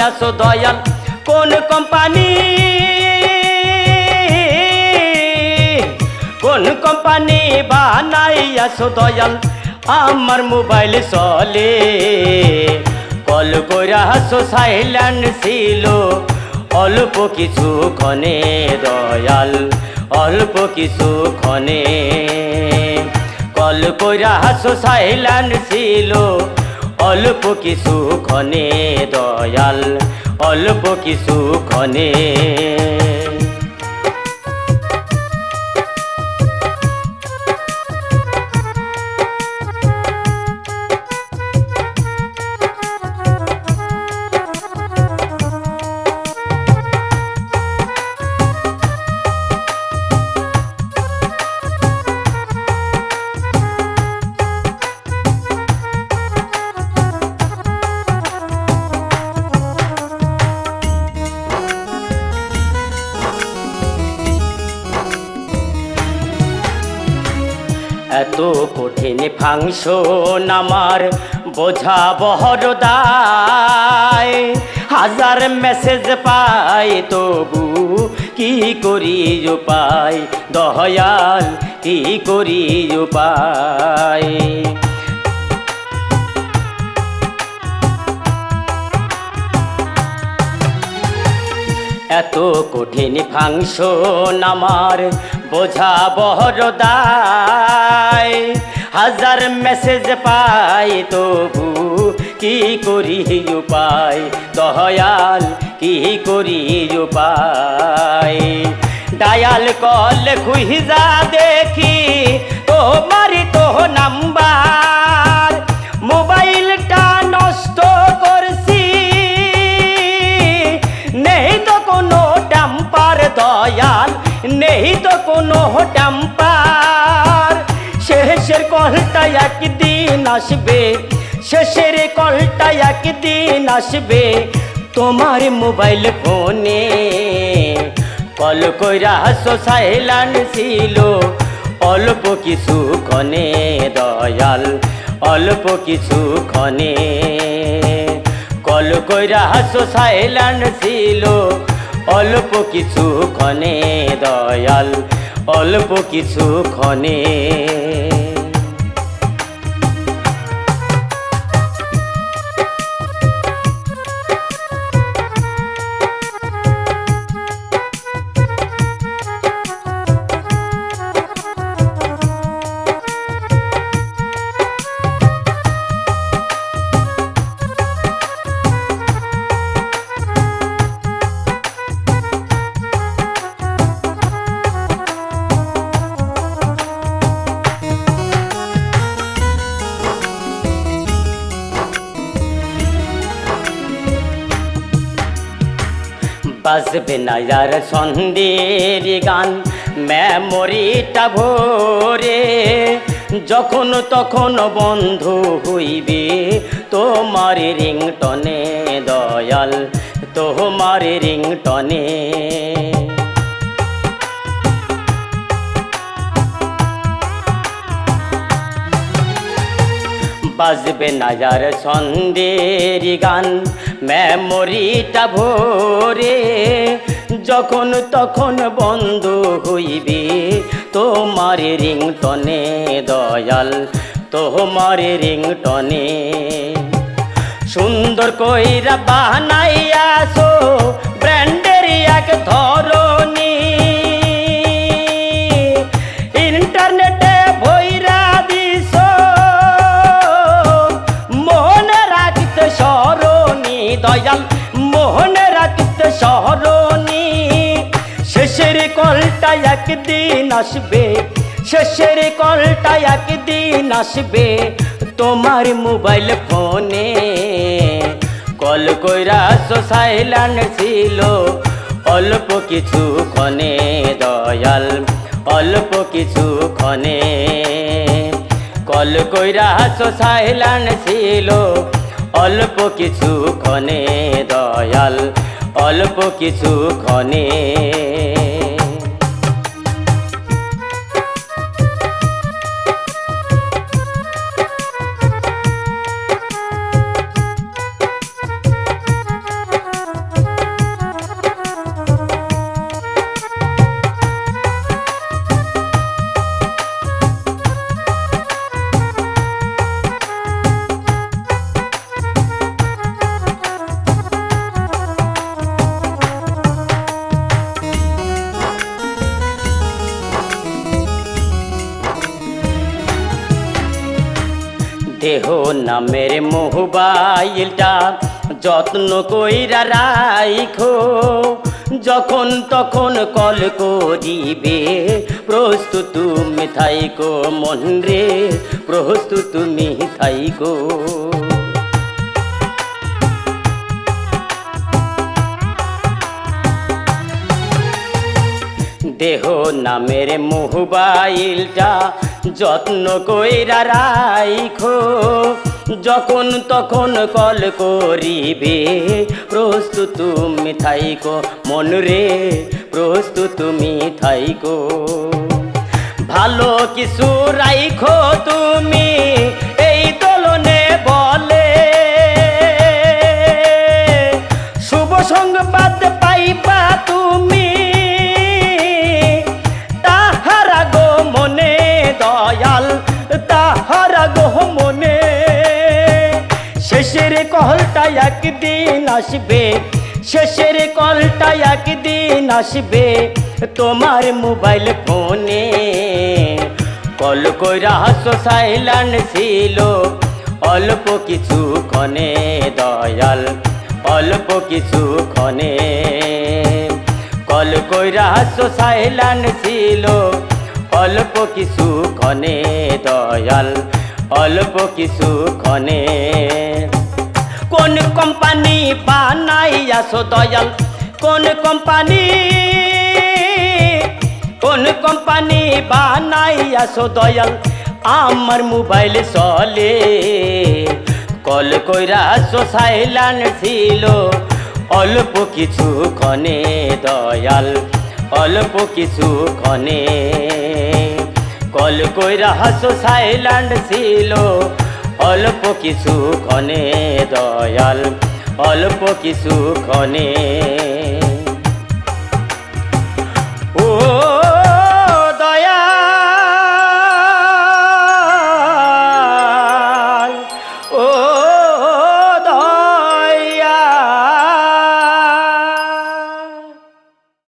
আসো দয়াল কোন কোম্পানি বানাই আসো দয়াল আমার মোবাইল চলে কল কইরা আসো সাইলেন্ট ছিল অল্প কিছুক্ষণে দয়াল অল্প কিছুক্ষণে কল কইরা আসো সাইলেন্ট ছিল অল্প কিছুক্ষণে দয়াল অল্প কিছুক্ষণে এত কঠিন ফাংশন আমার বোঝা বড় দায় হাজার মেসেজ পাই তবু কি করি উপায় দয়াল কি করি উপায় এত কঠিন ফাংশন আমার বোঝা বড় দায় হাজার মেসেজ পাই তবু কি করি উপায় দয়াল কি করি উপায় ডায়াল কল খুঁজা দেখি তোমার তো নাম্বার মোবাইলটা নষ্ট করছি নেই তো কোনো টেম্পার দয়াল নেই তো কোনো টেম্পার শেষের কলটা একদিন আসবে শেষের কলটা একদিন আসবে তোমার মোবাইল ফোনে কল কইরা আসো সাইলেন্ট ছিল অল্প কিছুক্ষণে দয়াল অল্প কিছুক্ষণে কল কইরা আসো সাইলেন্ট ছিল অল্প কিছুক্ষণে দয়াল অল্প কিছুক্ষণে বাজবে না আর সন্ধ্যের গান মেমোরিটা ভরে যখন তখন বন্ধ হইবে তোমার রিংটনে দয়াল তোমার রিংটনে বাজবে না আর সন্ধ্যের গান মেমোরিটা ভরে যখন তখন বন্ধ হইবে তোমার রিংটনে দয়াল তোমার রিংটনে সুন্দর কইরা বানাইয়াছো ব্র্যান্ডের এক ধরনী ইন্টারনেটে ভইরা দিছো মনে রাখতে স্মরণী দয়াল মনে রাখতে স্মরণী শেষের কলটা একদিন আসবে শেষের কলটা একদিন আসবে তোমার মোবাইল ফোনে কল কইরা সাইলেন্ট ছিল অল্প কিছুক্ষণে দয়াল অল্প কিছুক্ষণে কল কইরা সাইলেন্ট ছিল অল্প কিছুক্ষণে দয়াল অল্প কিছুক্ষণে দেহ নামের মোবাইলটা যত্ন কইরা রাইখো, যখন তখন কল করিবে প্রস্তুত তুমি থাইকো, মন রে প্রস্তুত তুমি থাইকো। দেহ নামের মোবাইলটা যত্ন কইরা রাইখো, যখন তখন কল করিবে প্রস্তুত তুমি থাইকো, মন রে প্রস্তুত তুমি থাইকো। ভালো কিছু রাইখো তুমি এই দোলনে বলে, শুভ সংবাদ পাইবা তুমি তাহারা গো মনে, দয়াল তাহারা গো মনে। শেষের কলটা একদিন আসবে, শেষের কলটা একদিন আসবে তোমার মোবাইল ফোনে। কল কইরা সাইলেন্ট ছিল অল্প কিছু ক্ষণে, দয়াল অল্প কিছু ক্ষণে। কল কইরা সাইলেন্ট ছিল অল্প কিছু ক্ষণে, দয়াল অল্প কিছু ক্ষণে। কোন কোম্পানি বানাইয়াছো দয়াল, কোন কোম্পানি, কোন কোম্পানি বানাইয়াছো দয়াল আমার মোবাইল চলে। কল কইরা সাইলেন্ট ছিল অল্প কিছু ক্ষণে, দয়াল অল্প কিছু ক্ষণে। কল কইরা সাইলেন্ট ছিল অল্প কিছু ক্ষণে, দয়াল অল্প কিছু ক্ষণে।